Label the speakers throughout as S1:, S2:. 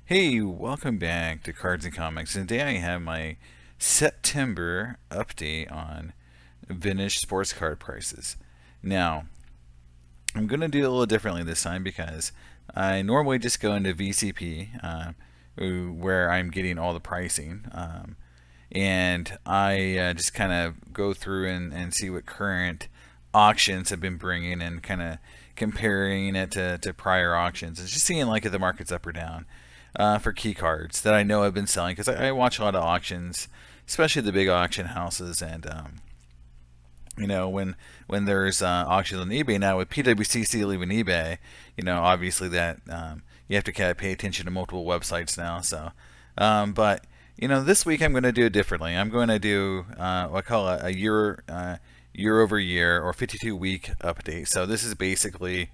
S1: Hey, welcome back to Cards and Comics. And today I have my September update on vintage sports card prices. Now, I'm going to do it a little differently this time because I normally just go into VCP, where I'm getting all the pricing. And I just kind of go through and see what current auctions have been bringing and kind of comparing it to prior auctions and just seeing like if the market's up or down for key cards that I know have been selling because I watch a lot of auctions, especially the big auction houses. And when there's auctions on eBay now with PWCC leaving eBay, obviously that you have to kind of pay attention to multiple websites now. So, but this week I'm going to do it differently. I'm going to do what I call a year over year or 52-week update. So this is basically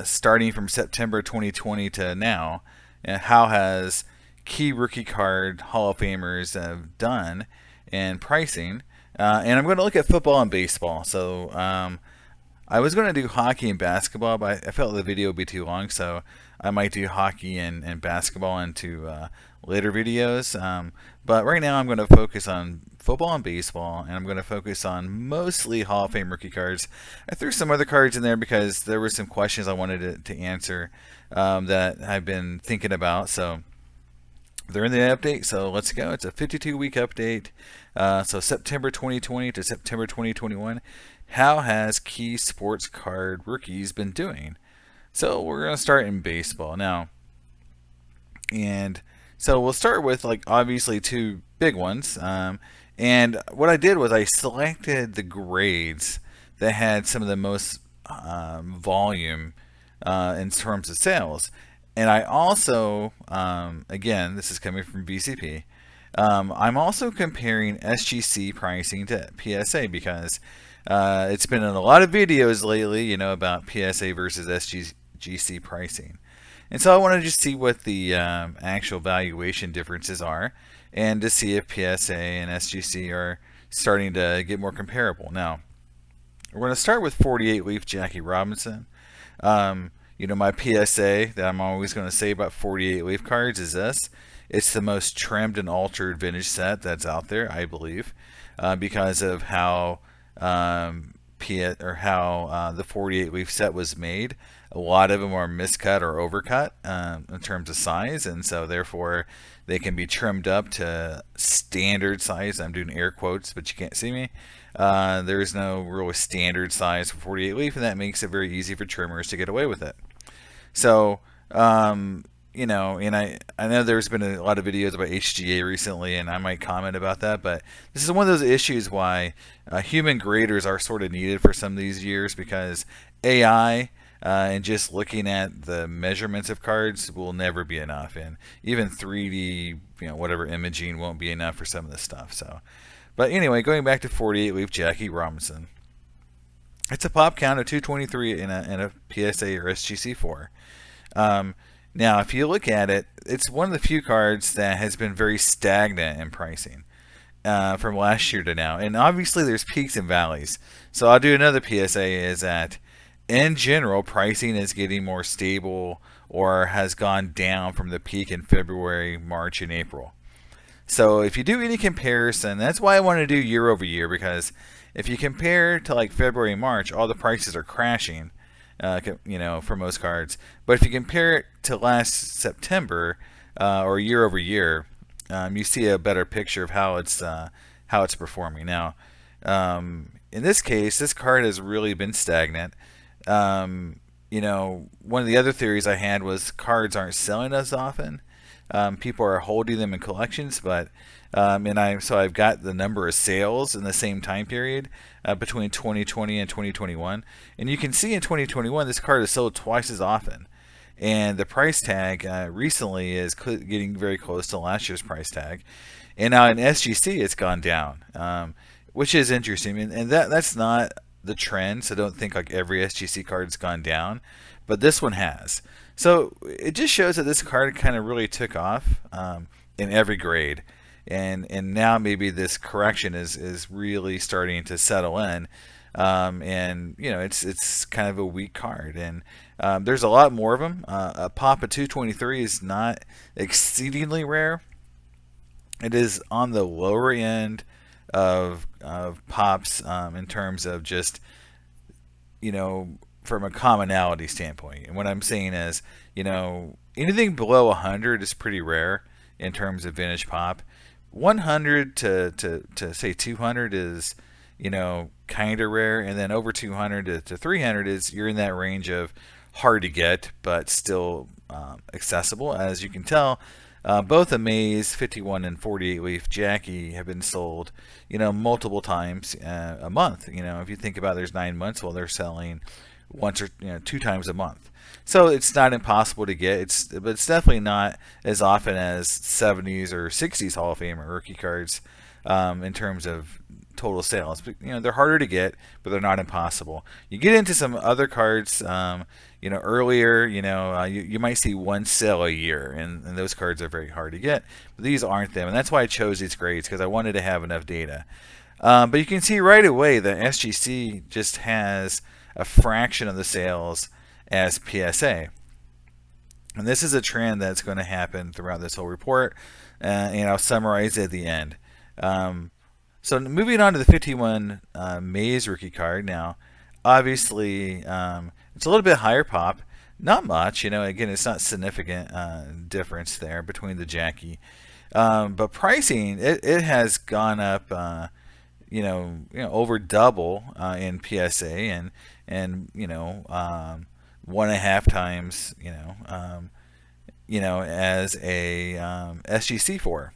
S1: starting from September 2020 to now. How has key rookie card Hall of Famers done and pricing? And I'm going to look at football and baseball. So I was going to do hockey and basketball, but I felt the video would be too long, so I might do hockey and basketball into later videos. But right now I'm going to focus on football and baseball, and I'm going to focus on mostly Hall of Fame rookie cards. I threw some other cards in there because there were some questions I wanted to answer that I've been thinking about. So they're in the update, so let's go. It's a 52-week update. So September 2020 to September 2021. How has key sports card rookies been doing? So we're going to start in baseball now. And so we'll start with obviously two big ones. And what I did was I selected the grades that had some of the most volume in terms of sales. And I also, again, this is coming from VCP, I'm also comparing SGC pricing to PSA because it's been in a lot of videos lately, about PSA versus SGC pricing. And so I wanted to just see what the actual valuation differences are and to see if PSA and SGC are starting to get more comparable. Now, we're going to start with 48 Leaf Jackie Robinson. My PSA that I'm always going to say about 48 Leaf cards is this. It's the most trimmed and altered vintage set that's out there, I believe, because of how the 48 Leaf set was made. A lot of them are miscut or overcut in terms of size, and so therefore they can be trimmed up to standard size. I'm doing air quotes, but you can't see me. There is no real standard size for 48 Leaf, and that makes it very easy for trimmers to get away with it. So, and I know there's been a lot of videos about HGA recently, and I might comment about that, but this is one of those issues why human graders are sort of needed for some of these years because AI and just looking at the measurements of cards will never be enough, and even 3D, whatever imaging won't be enough for some of this stuff. So, but anyway, going back to 48 Leaf Jackie Robinson. It's a pop count of 223 in a PSA or SGC4. Now, if you look at it, it's one of the few cards that has been very stagnant in pricing from last year to now. And obviously, there's peaks and valleys. So I'll do another PSA is that, in general, pricing is getting more stable or has gone down from the peak in February, March, and April. So if you do any comparison, that's why I want to do year over year, because if you compare to February, March, all the prices are crashing, for most cards. But if you compare it to last September or year over year, you see a better picture of how it's performing. Now, in this case, this card has really been stagnant. One of the other theories I had was cards aren't selling as often. People are holding them in collections, but so I've got the number of sales in the same time period between 2020 and 2021, and you can see in 2021 this card is sold twice as often, and the price tag recently is getting very close to last year's price tag, and now in SGC it's gone down, which is interesting, and that's not the trend, so don't think every SGC card's gone down, but this one has. So it just shows that this card kind of really took off in every grade, and now maybe this correction is really starting to settle in and it's kind of a weak card, and there's a lot more of them. A pop of 223 is not exceedingly rare. It is on the lower end of pops in terms of just from a commonality standpoint. And what I'm saying is, anything below 100 is pretty rare in terms of vintage pop. 100 to say 200 is, kind of rare, and then over 200 to 300 is you're in that range of hard to get, but still accessible. As you can tell, both the Maze 51 and 48 leaf Jackie have been sold, multiple times a month. If you think about it, there's 9 months, well, they're selling once or 2 times a month. So it's not impossible to get. But it's definitely not as often as 70s or 60s Hall of Fame or rookie cards in terms of total sales. But, they're harder to get, but they're not impossible. You get into some other cards, earlier, you might see one sale a year, and those cards are very hard to get. But these aren't them, and that's why I chose these grades, because I wanted to have enough data. But you can see right away that SGC just has a fraction of the sales as PSA. And this is a trend that's going to happen throughout this whole report, and I'll summarize it at the end. So moving on to the 51 Maze rookie card now, obviously it's a little bit higher pop, not much. Again, it's not significant difference there between the Jackie, but pricing it has gone up, over double in PSA, and 1.5 times, as a SGC for.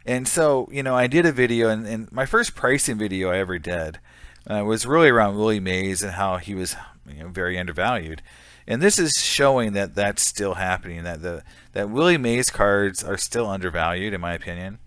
S1: And so, I did a video, and my first pricing video I ever did was really around Willie Mays and how he was, very undervalued. And this is showing that that's still happening, that Willie Mays cards are still undervalued, in my opinion.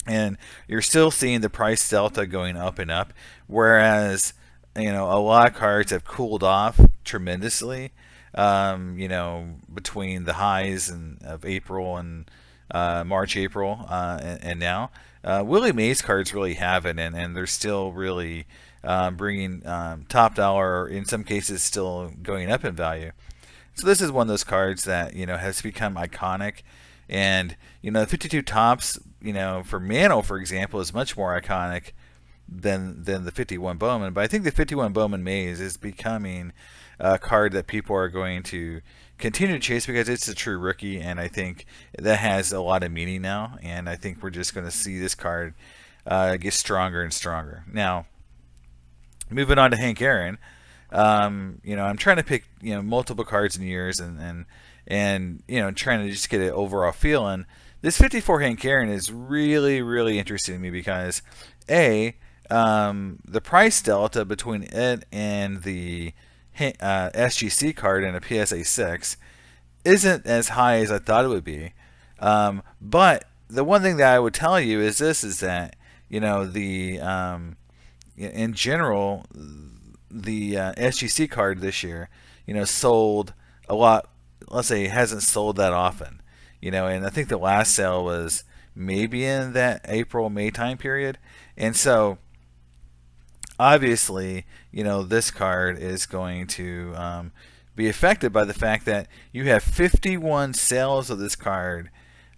S1: And you're still seeing the price delta going up and up, whereas, a lot of cards have cooled off tremendously, between the highs of April and March, April, and now. Willie Mays cards really haven't, and they're still really bringing top dollar, or in some cases still going up in value. So this is one of those cards that has become iconic, and 52 tops, for Mano, for example, is much more iconic than the 51 Bowman. But I think the 51 Bowman Maze is becoming a card that people are going to continue to chase because it's a true rookie, and I think that has a lot of meaning now, and I think we're just going to see this card get stronger and stronger. Now, moving on to Hank Aaron, I'm trying to pick multiple cards in years, and trying to just get an overall feel. And this 54 Hank Aaron is really, really interesting to me because the price delta between it and the SGC card in a PSA 6 isn't as high as I thought it would be. But the one thing that I would tell you is that in general, the SGC card this year sold a lot. Let's say it hasn't sold that often, and I think the last sale was maybe in that April-May time period. And so obviously, this card is going to be affected by the fact that you have 51 sales of this card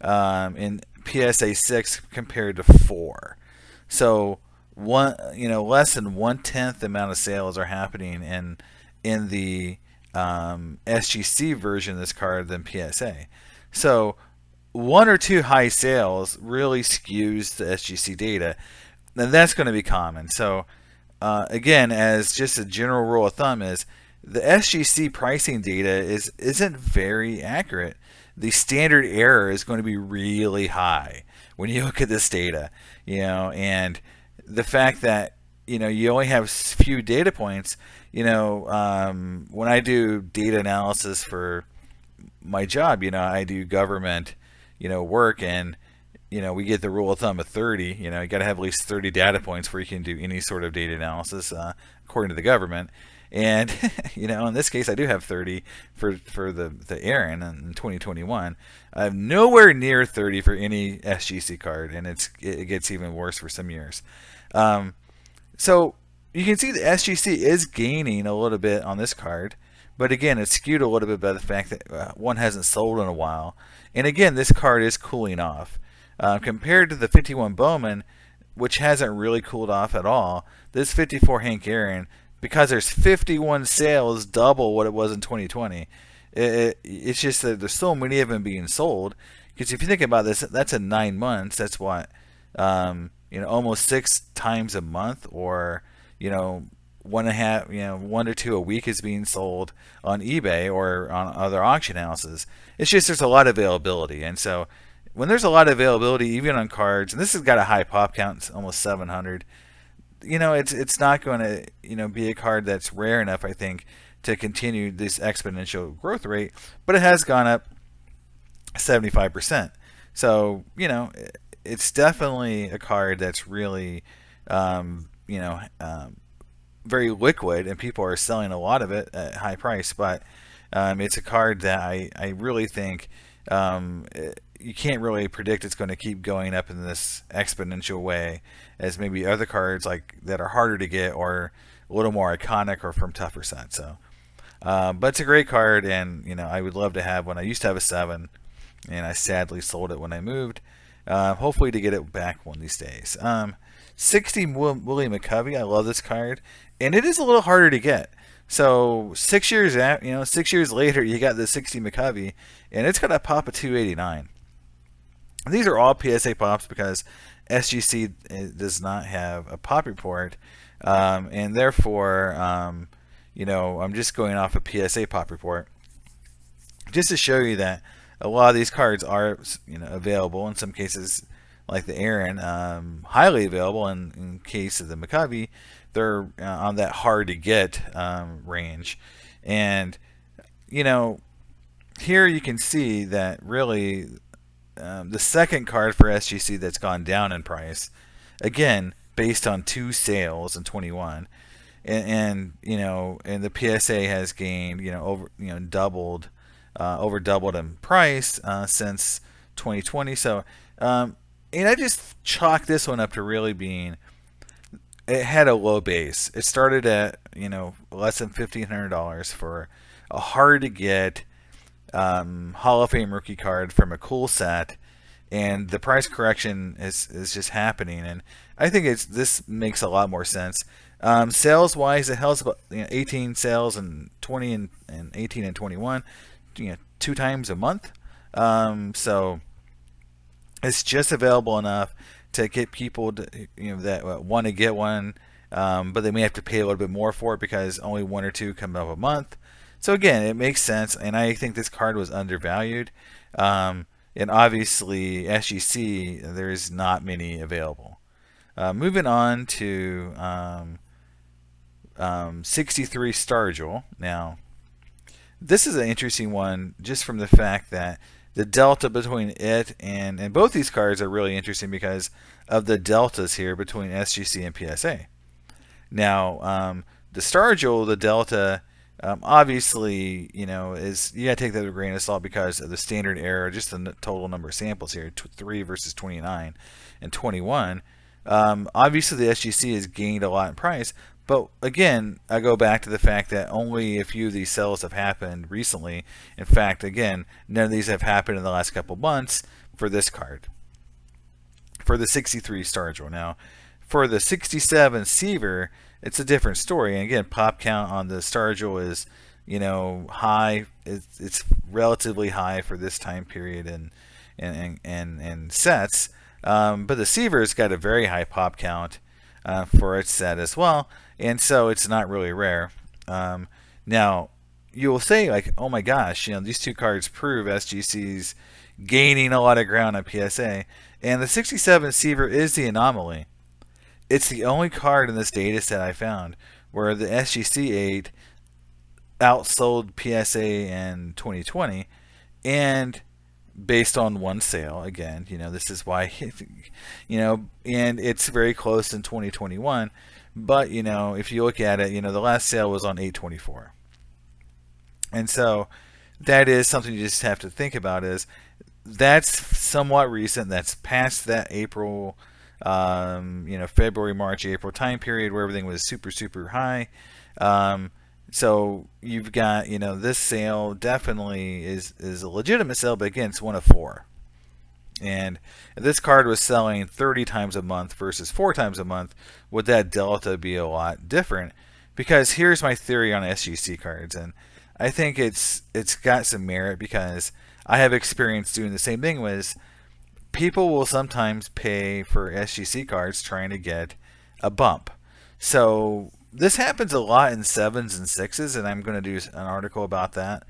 S1: in PSA 6 compared to 4. So less than 1/10 the amount of sales are happening in the SGC version of this card than PSA. So 1 or 2 high sales really skews the SGC data, and that's going to be common. So again, as just a general rule of thumb, is the SGC pricing data isn't very accurate. The standard error is going to be really high when you look at this data, and the fact that you only have few data points. When I do data analysis for my job, I do government, work, and we get the rule of thumb of 30. You got to have at least 30 data points where you can do any sort of data analysis according to the government. And in this case, I do have 30 for the Aaron in 2021. I have nowhere near 30 for any SGC card, and it gets even worse for some years. So you can see the SGC is gaining a little bit on this card, but again, it's skewed a little bit by the fact that one hasn't sold in a while. And again, this card is cooling off. Compared to the 51 Bowman, which hasn't really cooled off at all, this 54 Hank Aaron, because there's 51 sales, double what it was in 2020. It's just that there's so many of them being sold. Because if you think about this, that's in 9 months. That's what, almost 6 times a month, or 1.5, 1 or 2 a week is being sold on eBay or on other auction houses. It's just there's a lot of availability, and so when there's a lot of availability, even on cards, and this has got a high pop count, it's almost 700. It's not going to be a card that's rare enough, I think, to continue this exponential growth rate, but it has gone up 75%. So it's definitely a card that's really very liquid, and people are selling a lot of it at high price. But it's a card that I really think you can't really predict it's going to keep going up in this exponential way as maybe other cards like that are harder to get or a little more iconic or from tougher sets. So, but it's a great card, and I would love to have one. I used to have a 7, and I sadly sold it when I moved. Hopefully to get it back one of these days. 60 Willie McCovey. I love this card, and it is a little harder to get. So 6 years out, 6 years later, you got the 60 McCovey, and it's got a pop of 289. These are all PSA pops because SGC does not have a pop report, and therefore, I'm just going off a PSA pop report just to show you that a lot of these cards are available. In some cases, like the Aaron, highly available. In case of the McCovey, they're on that hard to get range. And here you can see that really the second card for SGC that's gone down in price, again based on 2 sales in 21, and the PSA has gained doubled, over doubled in price since 2020. So and I just chalk this one up to really being, it had a low base. It started at less than $1,500 for a hard to get Hall of Fame rookie card from a cool set, and the price correction is just happening. And I think this makes a lot more sense. Sales wise, it has about 18 sales in 20 and 18 and 21, 2 times a month. So it's just available enough to get people to, that want to get one, but they may have to pay a little bit more for it because only 1 or 2 come up a month. So again, it makes sense, and I think this card was undervalued. And obviously, SGC, there's not many available. Moving on to 63 Stargel. Now, this is an interesting one just from the fact that the delta between it and both these cards are really interesting because of the deltas here between SGC and PSA. Now, the Stargel, the delta, obviously, is, you gotta take that with a grain of salt because of the standard error, just the total number of samples here, 3 versus 29 and 21. Obviously, the SGC has gained a lot in price, but again, I go back to the fact that only a few of these sales have happened recently. In fact, again, none of these have happened in the last couple months for this card, for the 63 Stargel. Now, for the 67 Seaver, it's a different story. And again, pop count on the Stargel is, high. It's relatively high for this time period and sets. But the Seaver's got a very high pop count for its set as well, and so it's not really rare. Now, you will say, like, oh my gosh, these 2 cards prove SGC's gaining a lot of ground on PSA, and the 67 Seaver is the anomaly. It's the only card in this data set I found where the SGC 8 outsold PSA in 2020, and based on 1 sale. Again, this is why, and it's very close in 2021. But, if you look at it, the last sale was on 8/24. And so that is something you just have to think about, is that's somewhat recent. That's past that April February, March, April time period where everything was super, super high. So you've got, this sale definitely is a legitimate sale, but again, it's one of four. And if this card was selling 30 times a month versus 4 times a month, would that delta be a lot different? Because here's my theory on SGC cards, and I think it's got some merit because I have experience doing the same thing. Was people will sometimes pay for SGC cards trying to get a bump. So this happens a lot in 7s and 6s, and I'm going to do an article about that.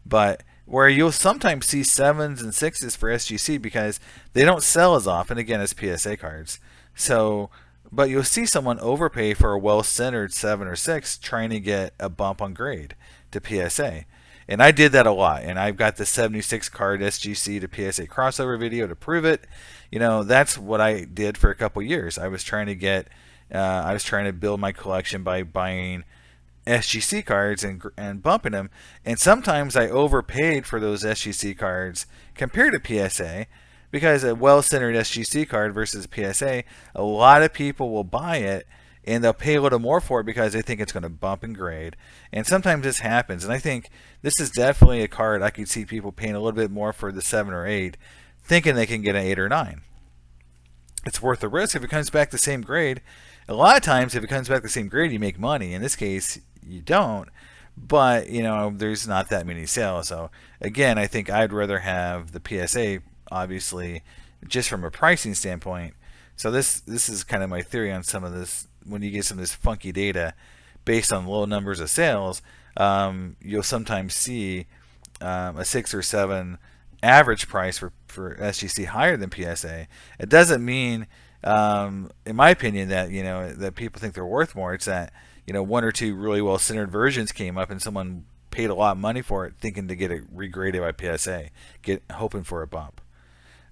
S1: But where you'll sometimes see 7s and 6s for SGC because they don't sell as often, again, as PSA cards. So, but you'll see someone overpay for a well-centered 7 or 6 trying to get a bump on grade to PSA. And I did that a lot, and I've got the 76 card SGC to PSA crossover video to prove it. That's what I did for a couple years. I was trying to build my collection by buying SGC cards and bumping them. And sometimes I overpaid for those SGC cards compared to PSA, because a well-centered SGC card versus PSA, a lot of people will buy it and they'll pay a little more for it because they think it's going to bump in grade. And sometimes this happens. And I think this is definitely a card I could see people paying a little bit more for the 7 or 8, thinking they can get an 8 or 9. It's worth the risk if it comes back the same grade. A lot of times, if it comes back the same grade, you make money. In this case, you don't. But, there's not that many sales. So, again, I think I'd rather have the PSA, obviously, just from a pricing standpoint. So this is kind of my theory on some of this. When you get some of this funky data based on low numbers of sales, you'll sometimes see a 6 or 7 average price for SGC higher than PSA. It doesn't mean, in my opinion, that that people think they're worth more. It's that 1 or 2 really well centered versions came up and someone paid a lot of money for it, thinking to get it regraded by PSA, hoping for a bump.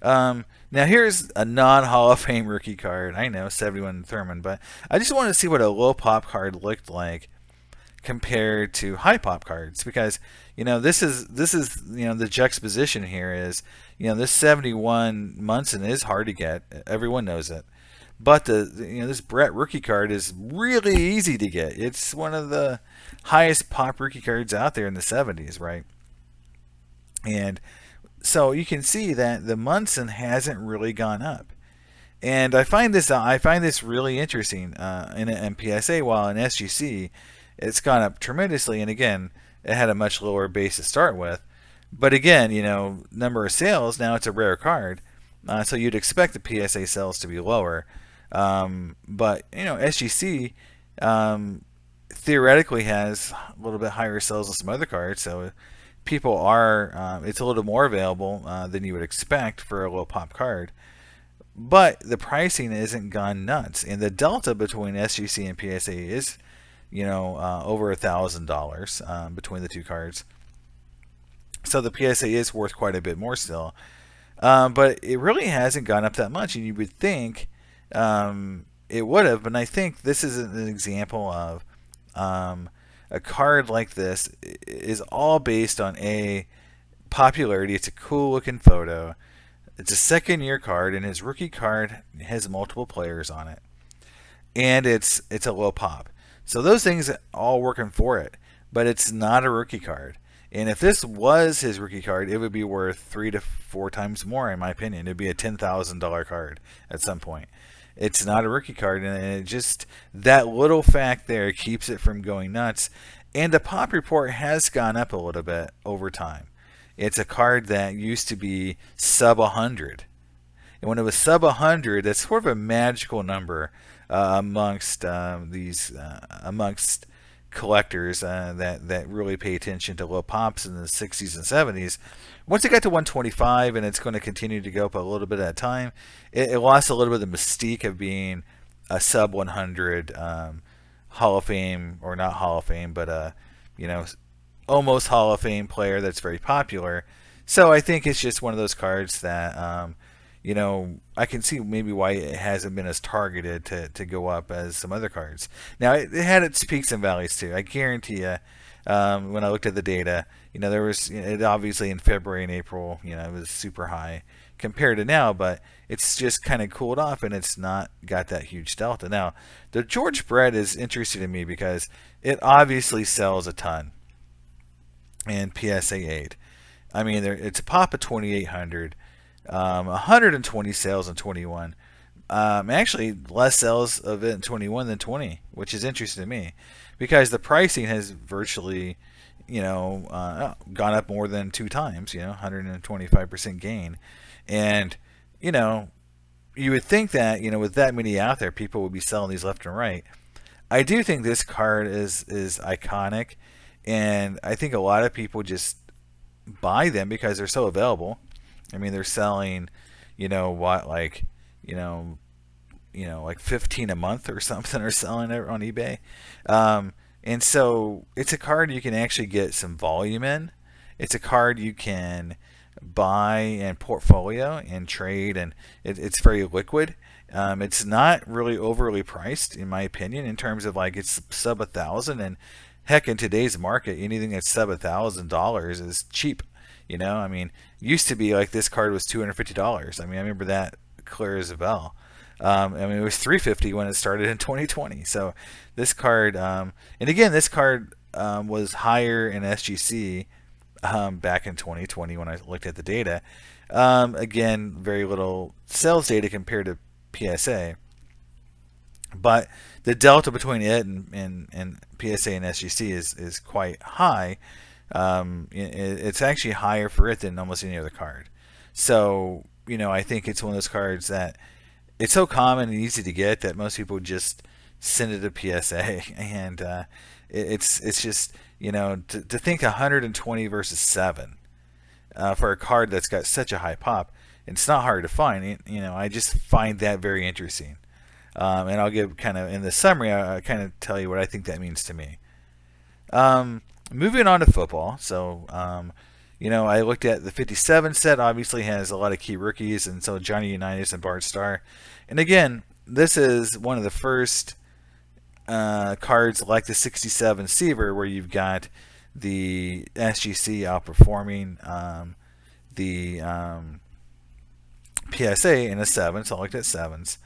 S1: Now here's a non-Hall of Fame rookie card. I know, 71 Thurman, but I just want to see what a low pop card looked like compared to high pop cards, because this is the juxtaposition here is this 71 Munson is hard to get. Everyone knows it. But this Brett rookie card is really easy to get. It's one of the highest pop rookie cards out there in the 70s, right? And so you can see that the Munson hasn't really gone up. And I find this really interesting in PSA, while in SGC it's gone up tremendously. And again, it had a much lower base to start with. But again, number of sales, now it's a rare card. So you'd expect the PSA sales to be lower. But SGC theoretically has a little bit higher sales than some other cards, so people are it's a little more available than you would expect for a low pop card. But the pricing isn't gone nuts, and the delta between SGC and PSA is over $1,000 between the two cards. So the PSA is worth quite a bit more still, but it really hasn't gone up that much, and you would think it would have. But I think this is an example of a card like this is all based on popularity. It's a cool looking photo. It's a second-year card, and his rookie card has multiple players on it, and it's a low pop. So those things all working for it, but it's not a rookie card. And if this was his rookie card, it would be worth 3 to 4 times more, in my opinion. It'd be a $10,000 card at some point. It's not a rookie card, and it just, that little fact there keeps it from going nuts. And the pop report has gone up a little bit over time. It's a card that used to be sub 100. And when it was sub 100, that's sort of a magical number amongst amongst collectors that really pay attention to low pops in the 60s and 70s. Once it got to 125, and it's going to continue to go up a little bit at a time, it lost a little bit of the mystique of being a sub 100 Hall of Fame, or not Hall of Fame, but almost Hall of Fame player that's very popular. So I think it's just one of those cards that I can see maybe why it hasn't been as targeted to go up as some other cards. Now, it had its peaks and valleys too. I guarantee you, when I looked at the data. There was it obviously in February and April, it was super high compared to now, but it's just kind of cooled off and it's not got that huge delta. Now, the George Brett is interesting to me because it obviously sells a ton in PSA 8. I mean, it's a pop of 2,800, 120 sales in 21. Actually, less sales of it in 21 than 20, which is interesting to me because the pricing has virtually, gone up more than 2 times, 125% gain. And, you would think that, with that many out there, people would be selling these left and right. I do think this card is iconic, and I think a lot of people just buy them because they're so available. I mean, they're selling, like 15 a month or something, or selling it on eBay. And so it's a card you can actually get some volume in. It's a card you can buy and portfolio and trade, and it's very liquid. It's not really overly priced, in my opinion, in terms of like it's sub $1,000, and heck, in today's market, anything that's sub $1,000 is cheap. I mean, used to be like this card was $250. I mean, I remember that clear as a bell. I mean, it was $350 when it started in 2020. So this card, and again, this card was higher in SGC back in 2020 when I looked at the data. Again, very little sales data compared to PSA, but the delta between it and PSA and SGC is quite high. It's actually higher for it than almost any other card. So I think it's one of those cards that it's so common and easy to get that most people just send it to PSA, and it's just to think 120 versus 7 for a card that's got such a high pop. It's not hard to find. I just find that very interesting. And I'll give kind of in the summary, I kind of tell you what I think that means to me. Moving on to football. So, I looked at the 57 set, obviously has a lot of key rookies, and so Johnny Unitas and Bart Starr. And again, this is one of the first cards like the 67 Seaver where you've got the SGC outperforming the PSA in a 7, so I looked at 7s.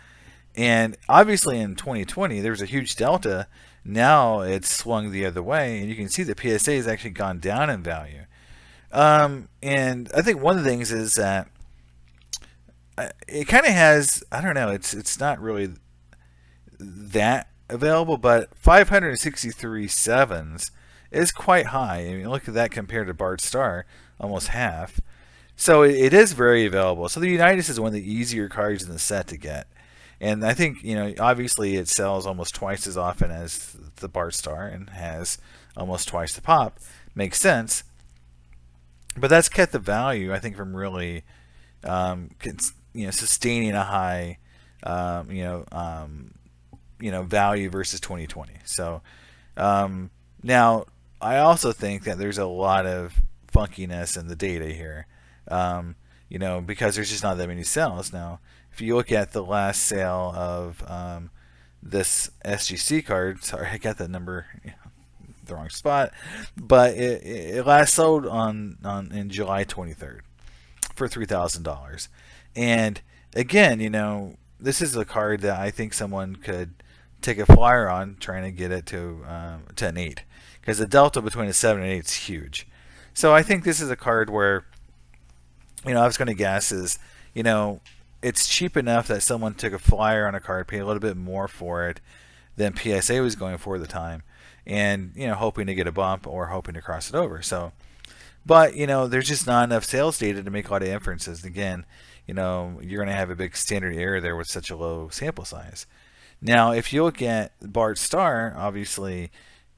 S1: And obviously in 2020, there was a huge delta. Now it's swung the other way, and you can see the PSA has actually gone down in value. And I think one of the things is that it kind of has, I don't know, it's not really that available, but 563 sevens is quite high. I mean, look at that compared to Bart Starr, almost half. So it is very available. So the Unitas is one of the easier cards in the set to get. And I think, obviously it sells almost twice as often as the Bart Starr and has almost twice the pop. Makes sense. But that's kept the value, I think, from really, sustaining a high, value versus 2020. So now I also think that there's a lot of funkiness in the data here, because there's just not that many sales. Now, if you look at the last sale of this SGC card, sorry, I got that number the wrong spot, but it last sold in July 23rd for $3,000. And again, this is a card that I think someone could take a flyer on trying to get it to an 8, because the delta between a 7 and 8 is huge. So I think this is a card where, I was going to guess is, it's cheap enough that someone took a flyer on a card, paid a little bit more for it than PSA was going for at the time, and hoping to get a bump or hoping to cross it over. So, but there's just not enough sales data to make a lot of inferences. Again, you're going to have a big standard error there with such a low sample size. Now, if you look at Bart Starr, obviously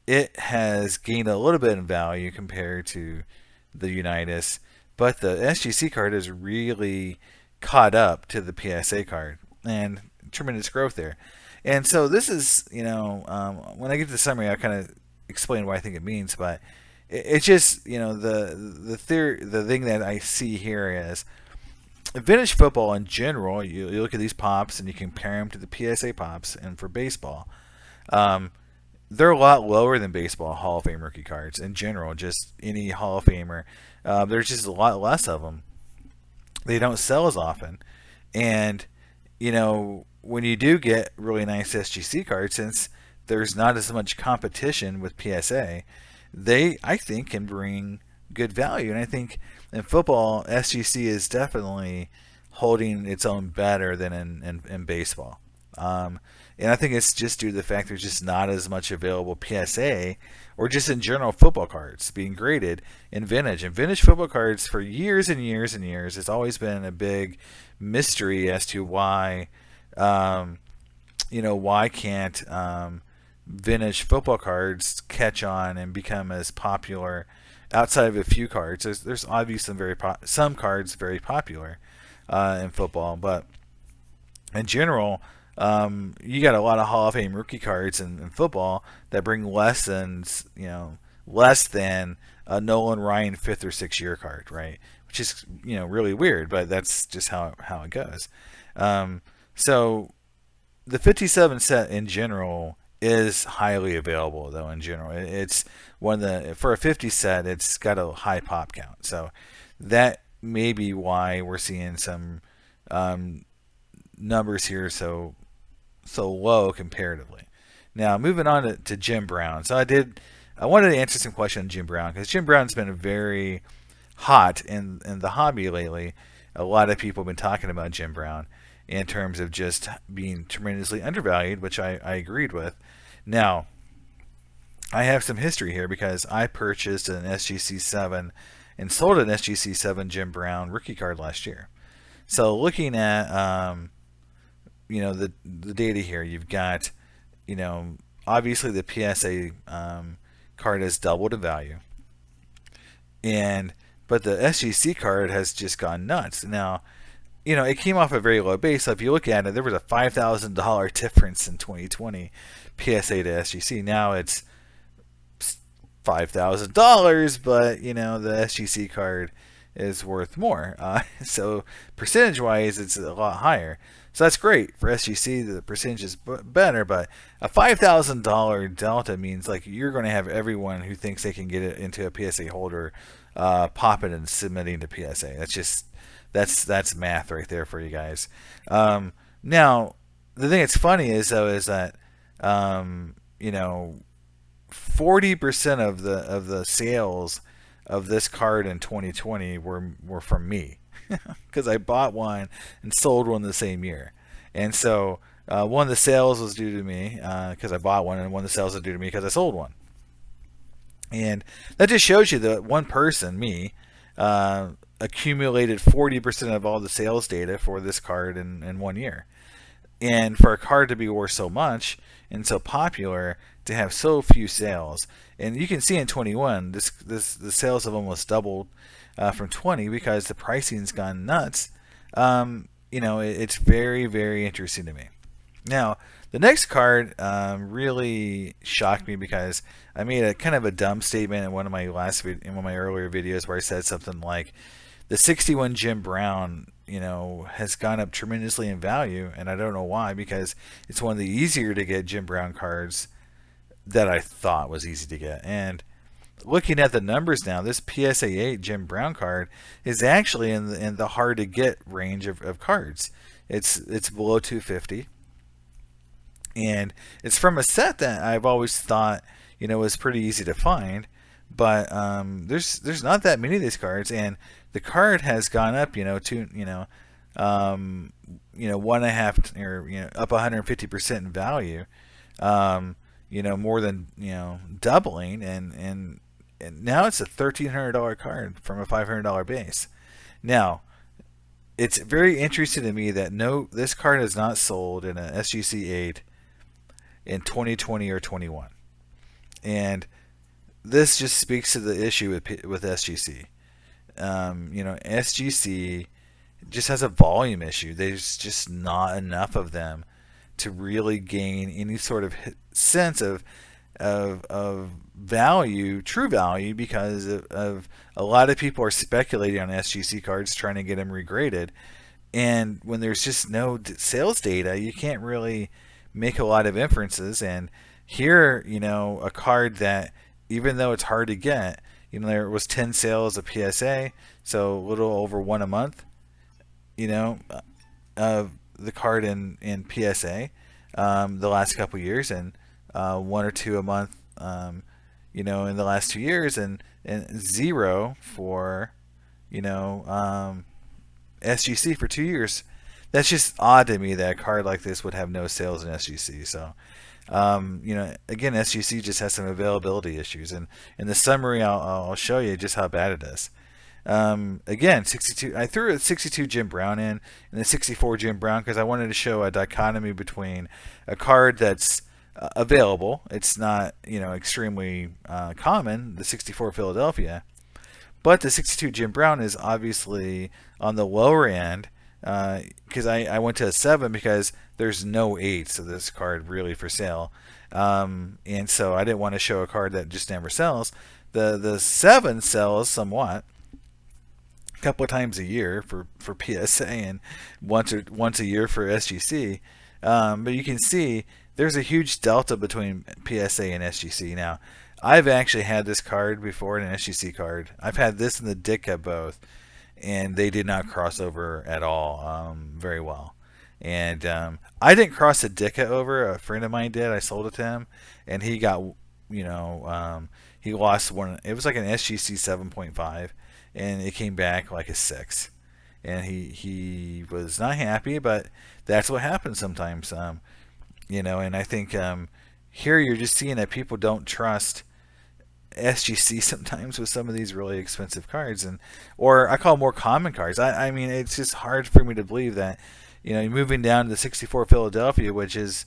S1: it has gained a little bit in value compared to the Unitas, but the SGC card has really caught up to the PSA card, and tremendous growth there. And so this is, when I get to the summary, I'll kind of explain what I think it means, but it's just, the thing that I see here is vintage football in general. You look at these pops and you compare them to the PSA pops, and for baseball, they're a lot lower than baseball Hall of Fame rookie cards in general. Just any Hall of Famer, there's just a lot less of them. They don't sell as often, and when you do get really nice SGC cards, since there's not as much competition with PSA, they, I think, can bring good value. And I think in football, SGC is definitely holding its own better than in baseball. And I think it's just due to the fact there's just not as much available PSA or just in general football cards being graded in vintage. And vintage football cards for years and years and years, it's always been a big mystery as to why, why can't vintage football cards catch on and become as popular outside of a few cards. There's obviously some cards very popular in football, but in general, you got a lot of Hall of Fame rookie cards in football that bring less than a Nolan Ryan 5th or 6th year card, right? Which is really weird, but that's just how it goes. So the 57 set in general is highly available, though. In general, it's for a 50 set, it's got a high pop count, so that may be why we're seeing some numbers here so low comparatively. Now moving on to Jim Brown. So I wanted to answer some questions on Jim Brown, because Jim Brown's been very hot in the hobby lately. A lot of people have been talking about Jim Brown in terms of just being tremendously undervalued, which I agreed with. Now, I have some history here because I purchased an SGC 7 and sold an SGC 7 Jim Brown rookie card last year. So looking at the data here, you've got obviously the PSA card has doubled in value, but the SGC card has just gone nuts. Now, it came off a very low base. So if you look at it, there was a $5,000 difference in 2020 PSA to SGC. Now it's $5,000, but the SGC card is worth more. So percentage-wise, it's a lot higher. So that's great for SGC. The percentage is better, but a $5,000 delta means like you're going to have everyone who thinks they can get it into a PSA holder popping and submitting to PSA. That's math right there for you guys. Now, the thing that's funny is that 40% of the sales of this card in 2020 were from me, because I bought one and sold one the same year. And so one of the sales was due to me because I bought one, and one of the sales was due to me because I sold one. And that just shows you that one person, me, accumulated 40% of all the sales data for this card in 1 year. And for a card to be worth so much and so popular, to have so few sales, and you can see in 21, the sales have almost doubled from 20 because the pricing's gone nuts. It's very, very interesting to me. Now, the next card really shocked me because I made a kind of a dumb statement in one of my earlier videos where I said something like the 61 Jim Brown has gone up tremendously in value, and I don't know why, because it's one of the easier to get Jim Brown cards that I thought was easy to get. And looking at the numbers now, this PSA 8 Jim Brown card is actually in the hard to get range of cards. It's below 250, and it's from a set that I've always thought was pretty easy to find. But there's not that many of these cards, and the card has gone up, to 1.5 or up 150% in value, more than doubling, and now it's a $1,300 card from a $500 base. Now, it's very interesting to me that this card is not sold in an SGC 8 in 2020 or 21, and this just speaks to the issue with SGC. SGC just has a volume issue. There's just not enough of them to really gain any sort of sense of value, true value, because of a lot of people are speculating on SGC cards, trying to get them regraded. And when there's just no sales data, you can't really make a lot of inferences. And Here, a card that, even though it's hard to get, there was 10 sales of PSA, so a little over one a month, you know, of the card in PSA the last couple years, and one or two a month, in the last 2 years, and zero for, SGC for 2 years. That's just odd to me that a card like this would have no sales in SGC. So, again, SGC just has some availability issues, and in the summary, I'll show you just how bad it is. Again, 62. I threw a 62 Jim Brown in and the 64 Jim Brown because I wanted to show a dichotomy between a card that's available. It's not, extremely common, the 64 Philadelphia, but the 62 Jim Brown is obviously on the lower end, because I went to a 7 because there's no 8s of this card really for sale. And so I didn't want to show a card that just never sells. The 7 sells somewhat, a couple of times a year for PSA, and once a year for SGC. But you can see there's a huge delta between PSA and SGC. Now, I've actually had this card before, an SGC card. I've had this and the Ditka both, and they did not cross over at all very well. And I didn't cross the Ditka over. A friend of mine did. I sold it to him, and he got, he lost one. It was like an SGC 7.5, and it came back like a 6. And he was not happy, but that's what happens sometimes. And I think here you're just seeing that people don't trust SGC sometimes with some of these really expensive cards, or I call them more common cards. I mean, it's just hard for me to believe that, moving down to the 64 Philadelphia, which is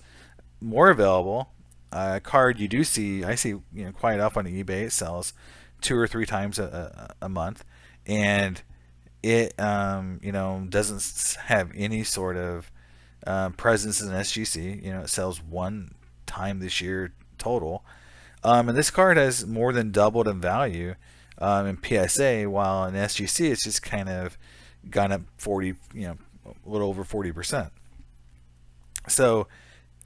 S1: more available, a card you do see, I see, quite often on eBay. It sells 2 or 3 times a month, and it, doesn't have any sort of presence in SGC. It sells one time this year total. And this card has more than doubled in value in PSA, while in SGC it's just kind of gone up 40, a little over 40%. So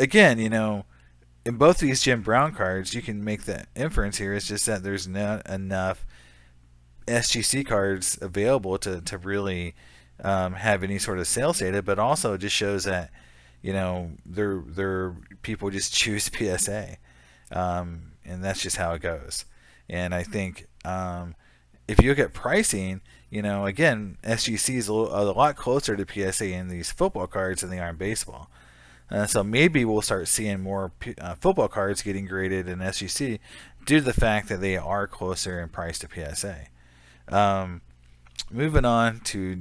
S1: again, in both of these Jim Brown cards, you can make the inference here. It's just that there's not enough SGC cards available to really have any sort of sales data, but also it just shows that, they're people just choose PSA. And that's just how it goes. And I think if you look at pricing, again, SGC is a lot closer to PSA in these football cards than they are in baseball. So maybe we'll start seeing more football cards getting graded in SGC due to the fact that they are closer in price to PSA. Moving on to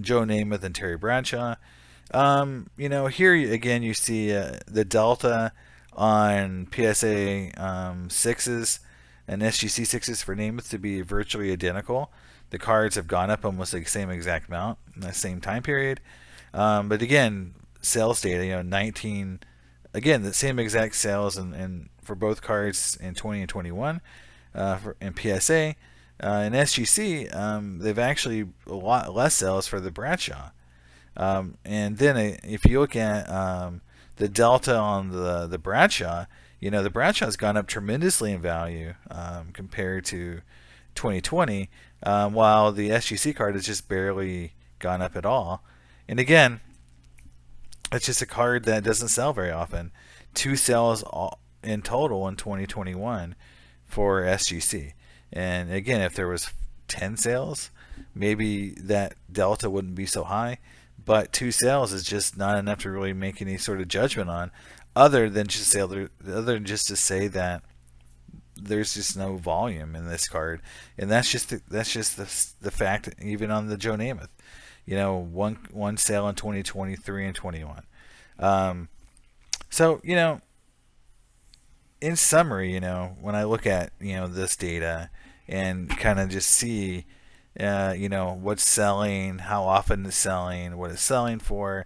S1: Joe Namath and Terry Bradshaw. Here again you see the delta on PSA 6s and SGC 6s for Namath to be virtually identical. The cards have gone up almost the same exact amount in the same time period. But again, sales data, 19, again, the same exact sales and for both cards in 20 and 21 in PSA. In SGC, they've actually a lot less sales for the Bradshaw. And then if you look at the delta on the Bradshaw, the Bradshaw's gone up tremendously in value compared to 2020, while the SGC card has just barely gone up at all. And again, it's just a card that doesn't sell very often. 2 sales in total in 2021 for SGC. And again, if there was 10 sales, maybe that delta wouldn't be so high. But 2 sales is just not enough to really make any sort of judgment on, other than just to say that there's just no volume in this card, and that's just the fact. Even on the Joe Namath, one sale in 2023 and 21. So in summary, when I look at this data and kind of just see what's selling, how often it's selling, what it's selling for,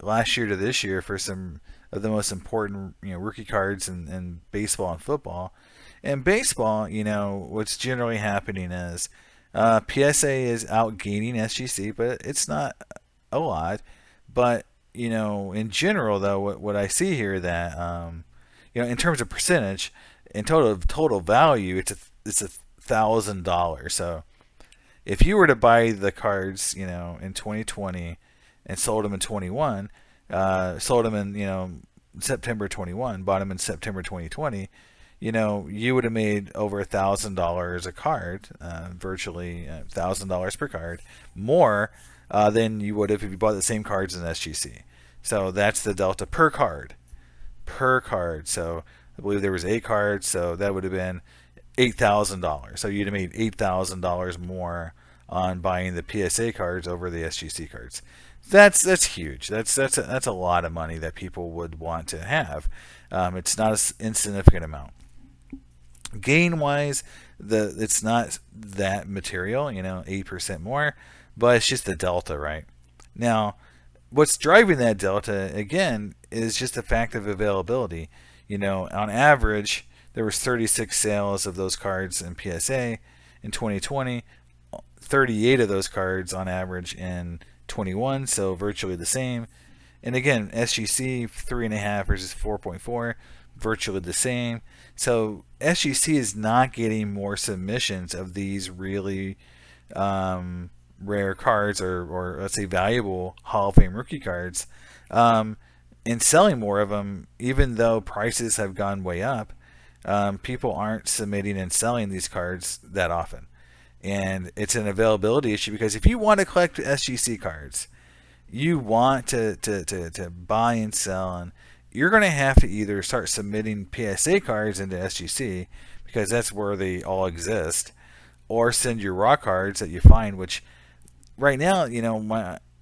S1: last year to this year for some of the most important rookie cards in baseball and football. In baseball, what's generally happening is PSA is outgaining SGC, but it's not a lot. But in general, though, what I see here that in terms of percentage, in total value, it's $1,000. So if you were to buy the cards, in 2020 and sold them in 21, sold them in, September 21, bought them in September 2020, you would have made over $1,000 a card, virtually $1,000 per card, more than you would have if you bought the same cards in SGC. So that's the delta per card. Per card. So I believe there was 8 cards, so that would have been $8,000. So you'd have made $8,000 more on buying the PSA cards over the SGC cards. That's huge. That's a lot of money that people would want to have. It's not an insignificant amount. Gain wise, it's not that material, 8% more, but it's just the delta, right? Now, what's driving that delta again is just the fact of availability. On average, there was 36 sales of those cards in PSA in 2020, 38 of those cards on average in 21, so virtually the same. And again, SGC 3.5 versus 4.4, virtually the same. So SGC is not getting more submissions of these really rare cards, or let's say valuable Hall of Fame rookie cards, and selling more of them, even though prices have gone way up. People aren't submitting and selling these cards that often. And it's an availability issue, because if you want to collect SGC cards, you want to buy and sell, and you're going to have to either start submitting PSA cards into SGC, because that's where they all exist, or send your raw cards that you find, which right now,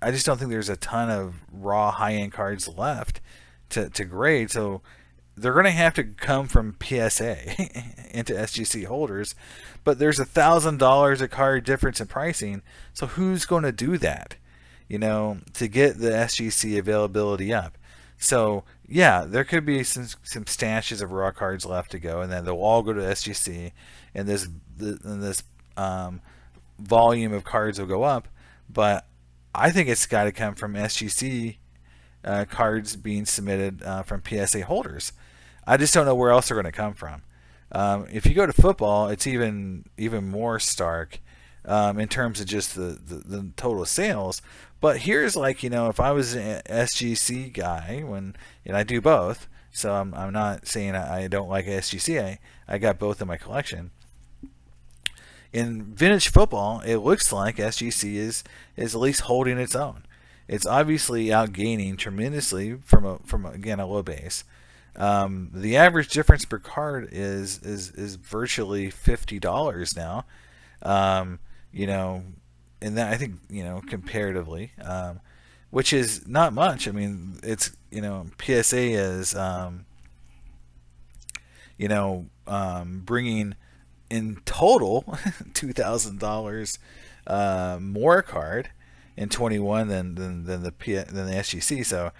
S1: I just don't think there's a ton of raw high-end cards left to grade. So they're going to have to come from PSA into SGC holders, but there's $1,000 a card difference in pricing. So who's going to do that, to get the SGC availability up? So yeah, there could be some stashes of raw cards left to go, and then they'll all go to SGC, and this volume of cards will go up. But I think it's got to come from SGC cards being submitted from PSA holders. I just don't know where else they're going to come from. If you go to football, it's even more stark in terms of just the total sales. But here's if I was an SGC guy, and I do both, so I'm not saying I don't like SGC. I got both in my collection. In vintage football, it looks like SGC is at least holding its own. It's obviously outgaining tremendously from again a low base. The average difference per card is virtually $50 now. And that, I think, comparatively, which is not much. I mean, it's PSA is bringing in total $2,000 more card in 21 than the SGC. So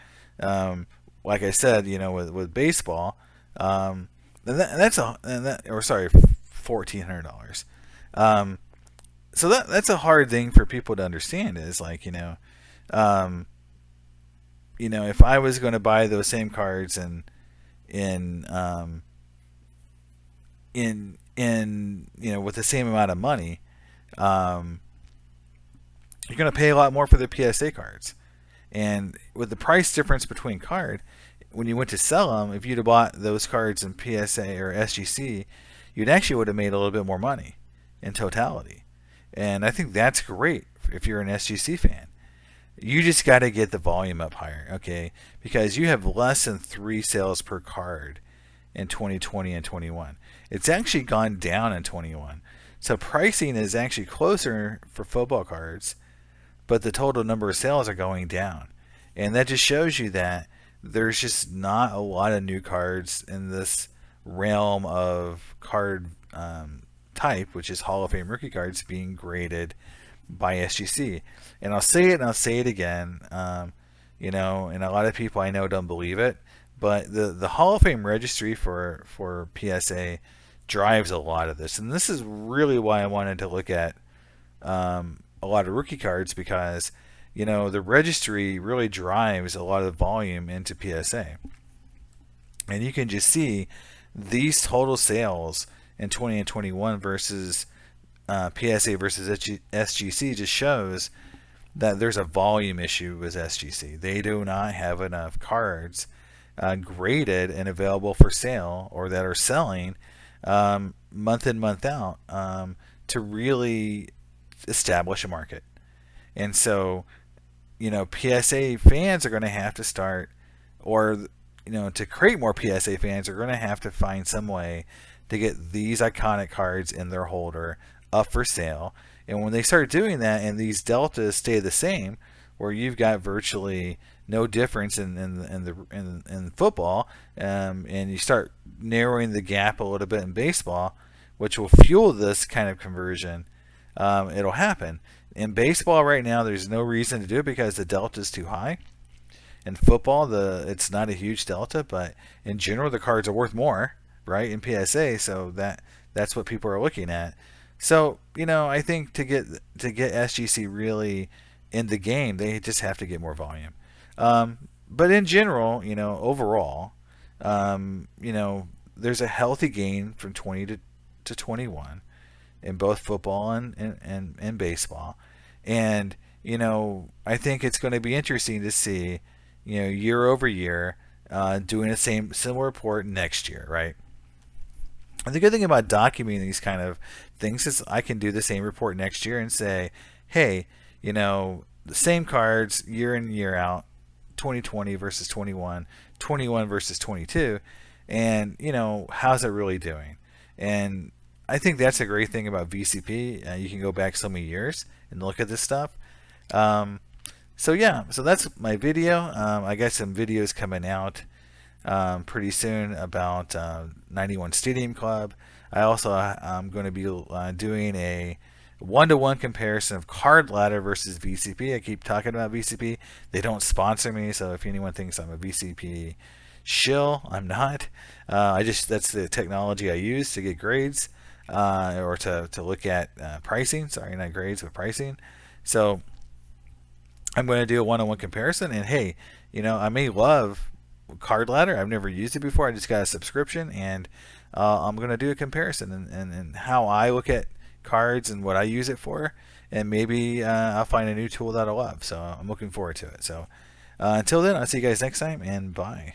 S1: like I said, with baseball, $1,400. So that's a hard thing for people to understand. Is if I was going to buy those same cards in with the same amount of money, you're going to pay a lot more for the PSA cards. And with the price difference between card, when you went to sell them, if you'd have bought those cards in PSA or SGC, you'd actually would have made a little bit more money in totality. And I think that's great if you're an SGC fan. You just got to get the volume up higher, okay? Because you have less than 3 sales per card in 2020 and 21. It's actually gone down in 21. So pricing is actually closer for football cards, but the total number of sales are going down. And that just shows you that there's just not a lot of new cards in this realm of card type, which is Hall of Fame rookie cards being graded by SGC. And I'll say it and I'll say it again, and a lot of people I know don't believe it, but the Hall of Fame registry for PSA drives a lot of this. And this is really why I wanted to look at a lot of rookie cards, because the registry really drives a lot of volume into PSA. And you can just see these total sales in 20 and 21 versus PSA versus SGC just shows that there's a volume issue with SGC. They do not have enough cards graded and available for sale or that are selling month in, month out to really establish a market. And so, PSA fans are going to have to start, or, to create more PSA fans, are going to have to find some way to get these iconic cards in their holder up for sale. And when they start doing that and these deltas stay the same, where you've got virtually no difference in football, and you start narrowing the gap a little bit in baseball, which will fuel this kind of conversion, it'll happen. In baseball right now, there's no reason to do it because the delta is too high. In football, it's not a huge delta, but in general, the cards are worth more, right? In PSA, so that's what people are looking at. So I think to get SGC really in the game, they just have to get more volume. But in general, overall, there's a healthy gain from 20 to 21 in both football and baseball. And, I think it's going to be interesting to see, year over year, doing a similar report next year, right? And the good thing about documenting these kind of things is I can do the same report next year and say, hey, the same cards year in, year out, 2020 versus 21, 21 versus 22, and, how's it really doing? And I think that's a great thing about VCP. You can go back so many years and look at this stuff. So that's my video. I got some videos coming out pretty soon about 91 Stadium Club. I also am going to be doing a one-to-one comparison of Card Ladder versus VCP. I keep talking about VCP. They don't sponsor me, so if anyone thinks I'm a VCP shill, I'm not. That's the technology I use to get grades or to look at pricing. Sorry, not grades, but pricing. So I'm going to do a one-on-one comparison, and hey, I may love Card Ladder. I've never used it before. I just got a subscription, and I'm going to do a comparison and how I look at cards and what I use it for, and maybe I'll find a new tool that I love. So I'm looking forward to it. So until then, I'll see you guys next time, and bye.